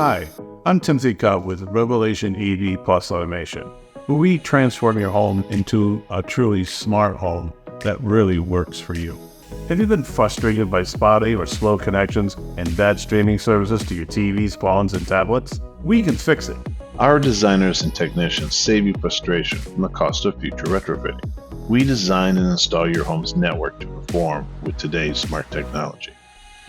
Hi, I'm Timothy Cubb with Revelation EV Plus Automation, where we transform your home into a truly smart home that really works for you. Have you been frustrated by spotty or slow connections and bad streaming services to your TVs, phones, and tablets? We can fix it. Our designers and technicians save you frustration from the cost of future retrofitting. We design and install your home's network to perform with today's smart technology.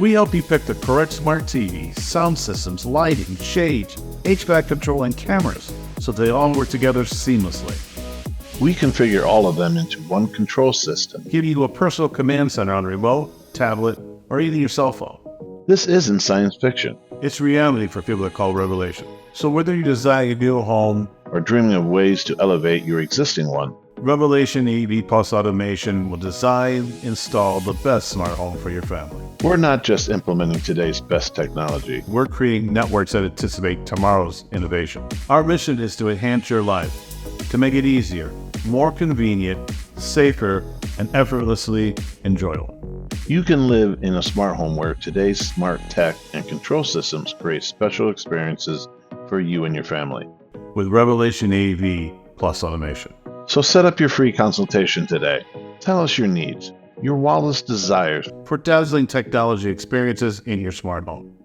We help you pick the correct smart TVs, sound systems, lighting, shades, HVAC control, and cameras, so they all work together seamlessly. We configure all of them into one control system, Give you a personal command center on a remote, tablet, or even your cell phone. This isn't science fiction, It's reality for people that call Revelation. So whether you design a new home, or dreaming of ways to elevate your existing one. Revelation EV Plus Automation will design, install the best smart home for your family. We're not just implementing today's best technology. We're creating networks that anticipate tomorrow's innovation. Our mission is to enhance your life, to make it easier, more convenient, safer, and effortlessly enjoyable. You can live in a smart home where today's smart tech and control systems create special experiences for you and your family. With Revelation EV Plus Automation. So set up your free consultation today. Tell us your needs, your wildest desires. For dazzling technology experiences in your smart home.